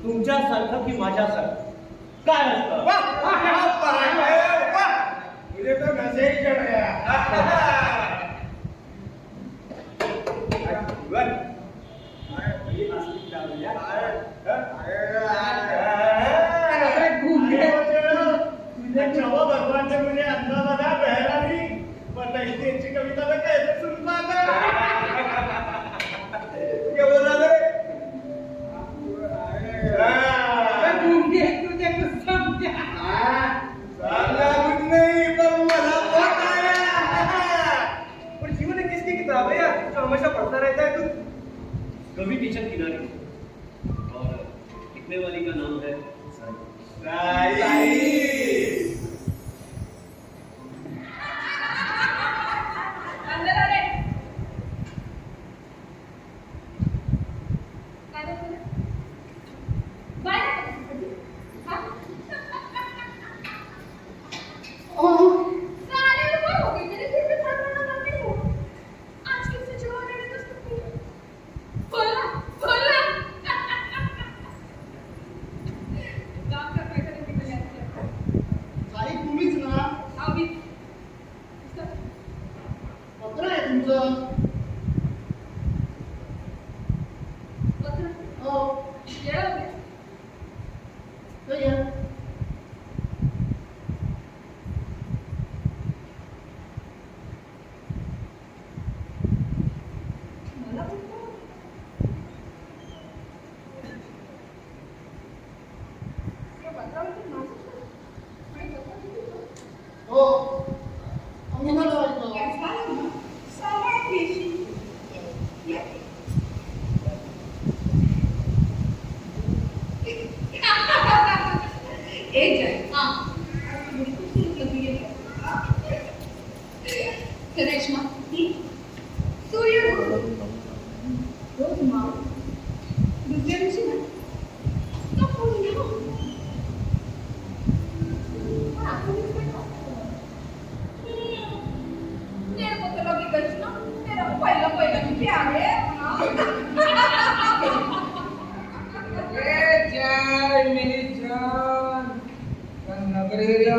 तुमच्यासारखं की माझ्यासारखं काय असतं? मुझे तो नशे ही चढ़ गया। भगवान ने मुझे अंधा बना बहरा नहीं, वरना इतनी अच्छी कविता मैं कैसे सुन पाता? क्या बोला रे? मैं घूम गया तुझे कुछ समझा? समझा कुछ नहीं, पर मजा बहुत आया। पर जीवन एक किसकी किताब है यार, जो हमेशा पढ़ता रहता है तू? कवि किचन किनारे और लिखने वाली का नाम है राई। अंदर आ रे। काय बोलतोय? बाहेर आ. हा? साले लोग हो गए तेरे फिर भी खाना बना नहीं हो. आज किससे जवाब देने तो सकती है? बोला बोला. काम कर पैसा नहीं निकल जाता. साई तुम्हीच ना? अभी पत्र आहे तुमचं? पत्र हो. येडा हो गया. तो या. मला बोलतो. या पत्रावरती माझं आणि पत्र किती होतं? हो. आम्ही मला वाटलं. रेश्मा सूर्य रोज माव दुसऱ्या दिवशी ना तो पुन्हा तेरे को तो लगी कृष्णा तेरा पहिला मी प्यार है जय मेरी जान नगर एरिया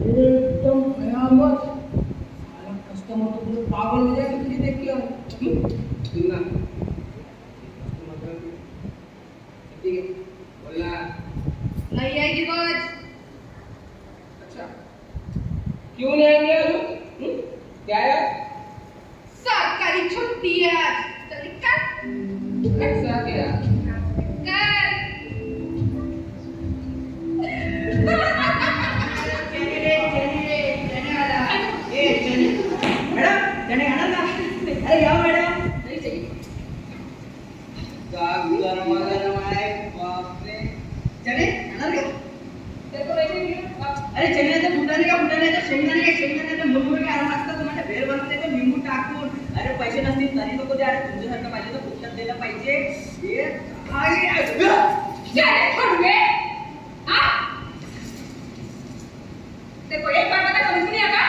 एकदम भयानक साला कस्टमर तो पूरे पागल हो जाएगा तुझे देख के सुनना कस्टमर ठीक है बोलना नहीं आएगी बात अच्छा क्यों नहीं आएंगे आज क्या है सरकारी छुट्टी है आज चल कर ऐसा क्या अरे चण्याचा फुटाणे का शेंगदाणे मुरमुरे आराम असतात तुम्हाला भेळ बनवते तर लिंबू टाकून अरे पैसे नसतील तरी नको ते अरे तुमच्यासारखं पाहिजे तर फुटत द्यायला पाहिजे हे देखो एक बार बता समझ नहीं आता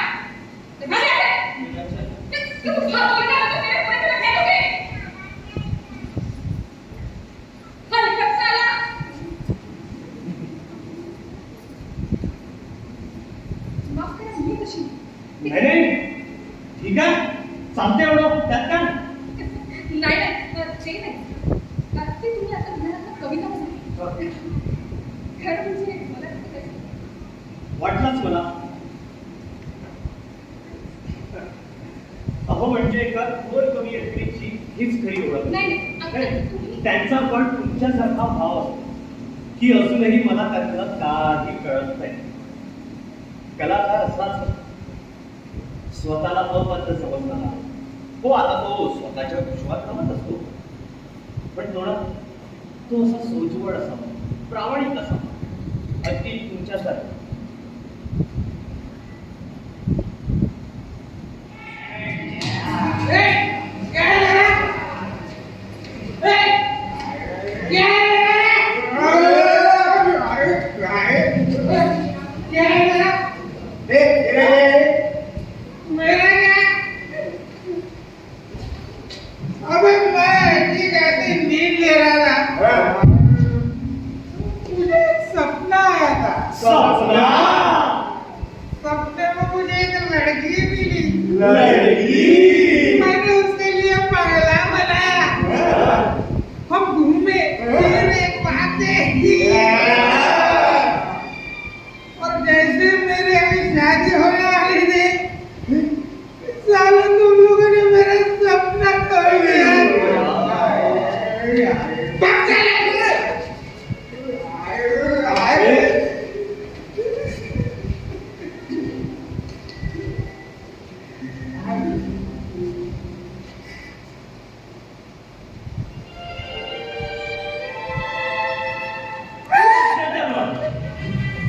तो घर आते तू बोलना तो मेरे कोई तो खेलोगे हलकत साला माफ करा मी कशी नाही ठीक आहे चालते एवढं त्यात काय नाही ते नाही ते तुम्ही आता घरात कविता बोलली खरं म्हणजे मला वाटलंच मला अहो म्हणजे एका थोर कवी व्यक्तीची हीच खरी ओळख नाही त्यांचा पण तुमच्यासारखा भाव असतो की अजूनही मला त्यातलं काही कळत नाही कलाकार असाच स्वतःला अबद्ध समजणारा हो आता तो स्वतःच्या विश्वात रमत असतो पण थोडा तो असा सोजवळ असावा प्रामाणिक असावा अगदी तुमच्यासारखं अबे मैं ठीक है नींद ले रहा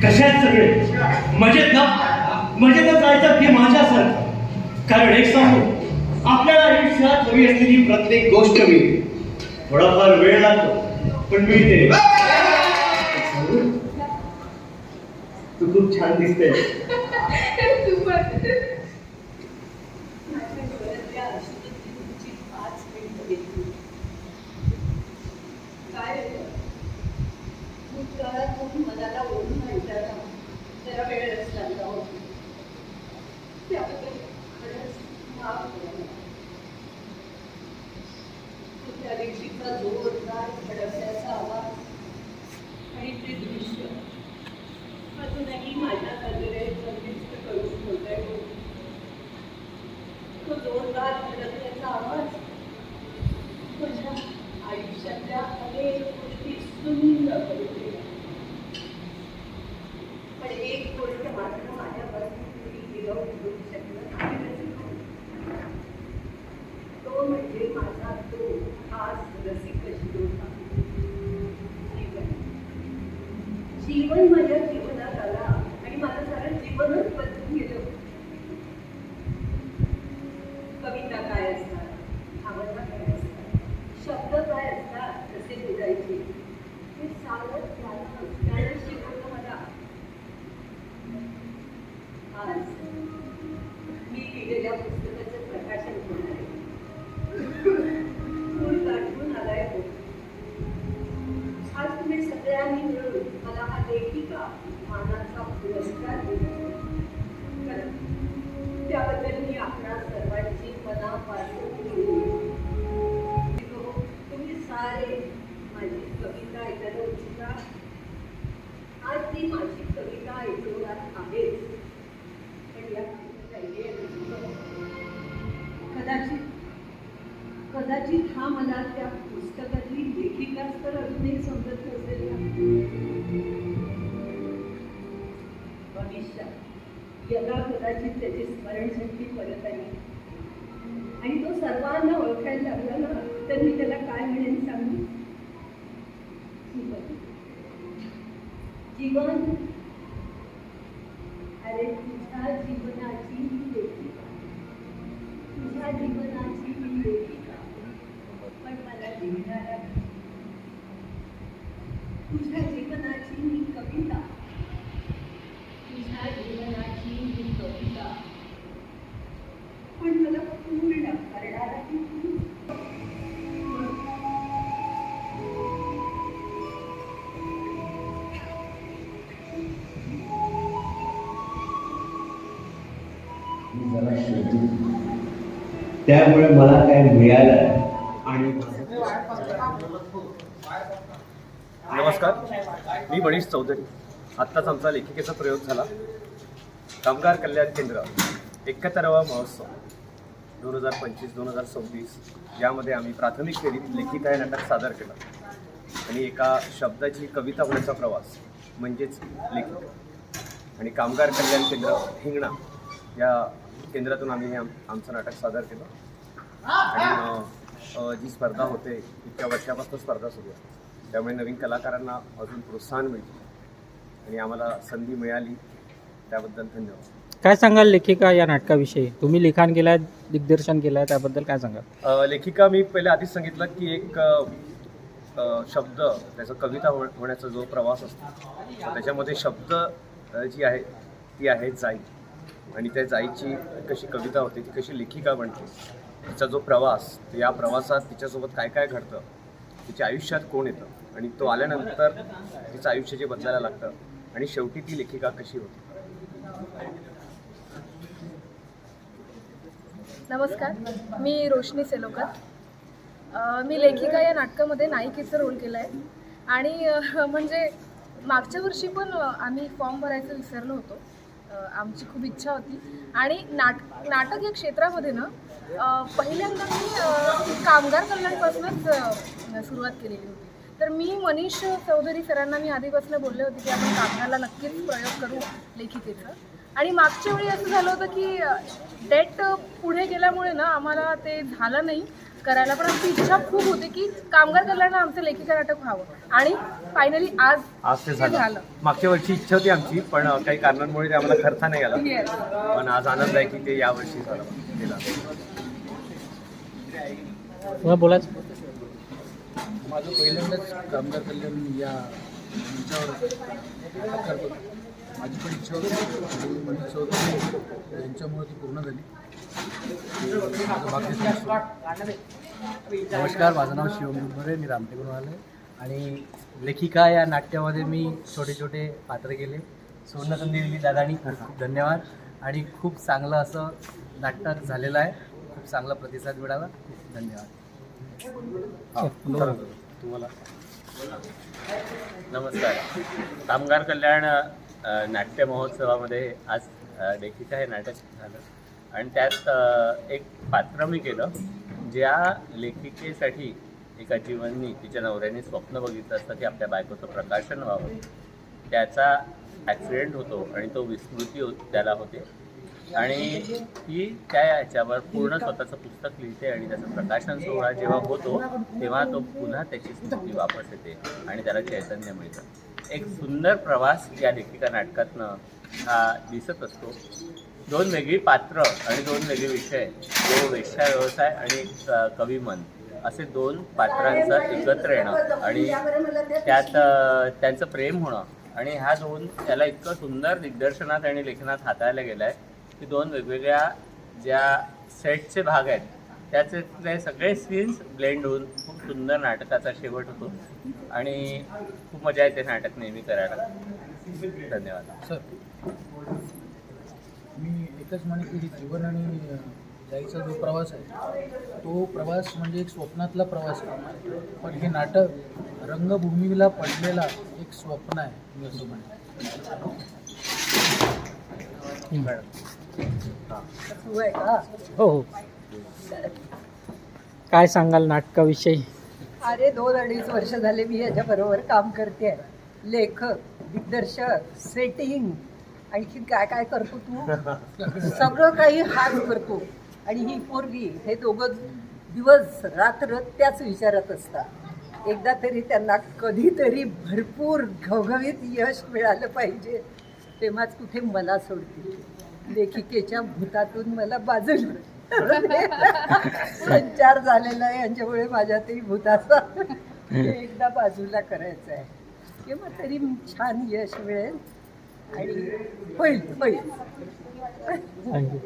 कशात सगळे मजेत जायचं की माझ्यासारखं. कारण एक सांगू, आपल्याला आयुष्यात हवी असलेली प्रत्येक गोष्ट मिळते. थोडाफार वेळ लागतो पण मिळते. तू खूप छान दिसते. तू पण. माझ्या डोळ्यातल्या अश्रूची 5 मिनिटं घेतली. काय रे? भूतकाळात खूप मनाला ओढून आणताना जरा वेळच लागला होता. त्याबद्दल खरंच माफ करा. त्या रिक्षीचा जोरदार धडकण्याचा आवाज आणि ते दृश्य अजूनही माझ्या नजरेत निर्दिष्ट करून ठेवलंय. तो जोरदार धडकण्याचा आवाज माझ्या आयुष्यातल्या अनेक गोष्टी सुंदर करून दिल्या. पण एक गोष्ट मात्र माझ्यापासून कुणी हिरावून घेऊ शकलं नाही. तो म्हणजे माझा तो खास रसिक होता. जीवन माझ्या जीवनात आला आणि माझं सारं जीवनच बदलून गेलं. कविता काय असतात, भावना काय असतात, शब्द काय असतात, कसे बोलायचे, हे सारं त्यानं शिकवलं मला. आज मी लिहिलेल्या पुस्तकाचं प्रकाशन होणार आहे. फूल गाठून आलाय हो. आज तुम्ही सगळ्यांनी मिळून मला हा लेखिका मानाचा पुरस्कार दिला. त्याबद्दल मी आपणा सर्वांची मनापासून तुम्ही सारे माझी कविता ऐकायला इच्छिता. आज ती माझी कविता ऐकवणार आहेच. पण या कदाचित हा मला त्या पुस्तकातली लेखिकाच तर अजूनही समजत नसेल. भविष्यात यदा कदाचित त्याची स्मरणशक्ती परत आली आणि तो सर्वांना ओळखायला लागला ना, तर मी त्याला काय म्हणेन सांगू? जीवन, अरे तुझ्या जीवनाची मी लेखिका, तुझ्या जीवनाची मी लेखिका, पण मला लिहिणारा, तुझ्या जीवनाची मी कविता, तुझ्या जीवनाची मी कविता, पण मला पूर्ण करणारा की तू. त्यामुळे मला काय मिळालं. आणि नमस्कार, मी मनीष चौधरी. आत्ताच आमचा लेखिकेचा प्रयोग झाला. कामगार कल्याण केंद्र 71वा महोत्सव 2025-2026 यामध्ये आम्ही प्राथमिक फेरीत लेखिका हे नाटक सादर केलं आणि एका शब्दाची कविता होण्याचा प्रवास म्हणजेच लेखिका. आणि कामगार कल्याण केंद्र हिंगणा या केंद्रातून आम्ही हे आमचं नाटक सादर केलं. आणि जी स्पर्धा होते इतक्या वर्षापासून स्पर्धा सुरू आहे, त्यामुळे नवीन कलाकारांना अजून प्रोत्साहन मिळते आणि आम्हाला संधी मिळाली त्याबद्दल धन्यवाद. काय सांगाल लेखिका या नाटकाविषयी? तुम्ही लिखाण केलं आहे, दिग्दर्शन केलं आहे, त्याबद्दल काय सांगाल? लेखिका मी पहिले आधीच सांगितलं की एक शब्द त्याचा कविता होण्याचा जो प्रवास असतो त्याच्यामध्ये शब्द जी आहे ती आहे जाई, आणि त्या जाईची कशी कविता होते, ती कशी लेखिका बनते, तिचा जो प्रवास, या प्रवासात तिच्यासोबत काय काय घडतं, तिच्या आयुष्यात कोण येतं आणि तो आल्यानंतर तिचं आयुष्य जे बदलायला लागतं आणि शेवटी ती लेखिका कशी होती. नमस्कार, मी रोशनी सेलोकर. मी लेखिका या नाटकामध्ये नायिकेचा रोल केला आहे. आणि म्हणजे मागच्या वर्षी पण आम्ही फॉर्म भरायचं विसरलो होतो. आमची खूप इच्छा होती आणि नाटक या क्षेत्रामध्ये ना पहिल्यांदा मी कामगार कल्याणपासूनच सुरुवात केलेली होती. तर मी मनीष चौधरी सरांना मी आधीपासून बोलले होते की आपण कामगारला नक्कीच प्रयोग करू लेखिकेचं. आणि मागच्या वेळी असं झालं होतं की डेट पुढे गेल्यामुळे ना आम्हाला ते झालं नाही करायला, पण आमची इच्छा खूप होती की कामगार कल्याणला आमचं लेखिका नाटक व्हावं आणि फायनली आज ते झालं. मागच्या वर्षी इच्छा होती आमची, पण काही कारणांमुळे ते आम्हाला खर्चा नाही आला. Yes. पण आज आनंद आहे की ते यावर्षी झालं गेला. तुम्हाला बोलायचं? माझं पहिल्यांदाच कामगार कल्याण या मंचावर करतो. माझी पण इच्छा होती आणि मनीष चौधरी यांच्यामुळे ती पूर्ण झाली. माझं भाग्य. नमस्कार, माझं नाव शिवम दुर्बरे, मी रामटेकडून आलो आहे आणि लेखिका या नाट्यामध्ये मी छोटे छोटे पात्र केले. सुवर्ण संधी दिली दादानी, खूप धन्यवाद. आणि खूप चांगलं असं नाटक झालेलं आहे, खूप चांगला प्रतिसाद मिळाला, धन्यवाद. तुम्हाला नमस्कार. कामगार कल्याण नाट्य महोत्सवामध्ये आज लेखिका हे नाटक झालं आणि त्यात एक पात्र मी केलं. ज्या लेखिकेसाठी एका जीवननी तिच्या नवऱ्याने स्वप्न बघितलं असतं की आपल्या बायकोचं प्रकाशन व्हावं, त्याचा ॲक्सिडेंट होतो आणि तो विस्मृती त्याला होते आणि ती त्या याच्यावर पूर्ण स्वतःचं पुस्तक लिहिते आणि त्याचं प्रकाशन सोहळा जेव्हा होतो तेव्हा तो पुन्हा त्याची स्मृती वापस येते आणि त्याला चैतन्य मिळतं. एक सुंदर प्रवास या लेखिका नाटकातनं हा दिसत असतो. दोन वेगळी पात्र आणि दोन वेगळे विषय, तो वेश्या व्यवसाय आणि कविमन, असे दोन पात्रांचं एकत्र येणं आणि त्यात त्यांचं प्रेम होणं आणि ह्या दोन त्याला इतकं सुंदर दिग्दर्शनात आणि लेखनात हाताळलं गेलं आहे की दोन वेगवेगळ्या ज्या सेटचे भाग आहेत त्याचे सगळे सीन्स ब्लेंड होऊन खूप सुंदर नाटकाचा शेवट होतो आणि खूप मजा येते नाटक नेहमी करायला. धन्यवाद. सर, मी एकच म्हणेन की जीवन आणि जायचा जो प्रवास आहे तो प्रवास म्हणजे एक स्वप्नातला प्रवास आहे, पण हे नाटक रंगभूमीला पडलेला एक स्वप्न आहे, मी असं म्हणेन. हो हो. काय सांगाल नाटकाविषयी? अरे 2-2.5 वर्ष झाले मी याच्याबरोबर काम करते आहे. लेखक, दिग्दर्शक, सेटिंग, आणखी काय काय करतो तू, सगळं काही हाच करतो. आणि ही पोरगी, हे दोघं दिवस रात्र त्याच विचारात असतात. एकदा तरी त्यांना कधीतरी भरपूर घवघवीत यश मिळालं पाहिजे, तेव्हाच कुठे मला सोडतील. लेखिकेच्या भूतातून मला बाजूला संचार झालेला आहे, यांच्यामुळे माझ्यातही भूताचा एकदा बाजूला करायचं आहे. किंवा तरी छान यश मिळेल आणि होईल होईल. थँक्यू.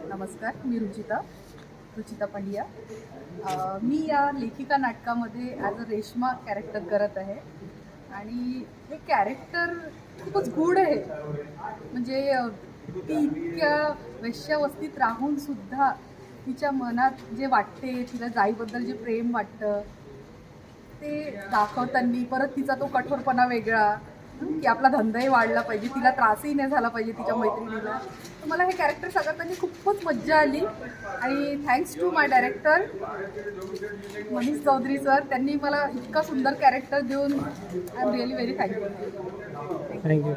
नमस्कार, मी रुचिता पंडिया. मी या लेखिका नाटकामध्ये ॲज अ रेश्मा कॅरेक्टर करत आहे आणि हे कॅरेक्टर खूपच गूढ आहे. म्हणजे ती इतक्या वेश्यावस्तीत राहून सुद्धा तिच्या मनात जे वाटते, तिला जाईबद्दल जे प्रेम वाटतं ते दाखवताना परत तिचा तो कठोरपणा वेगळा की आपला धंदाही वाढला पाहिजे, तिला त्रासही नाही झाला पाहिजे तिच्या मैत्रिणीला. तर मला हे कॅरेक्टर साकारताना खूपच मज्जा आली आणि thanks to my director Manish Chaudhary sir, त्यांनी मला इतका सुंदर कॅरेक्टर देऊन I am really very thank you. Thank you.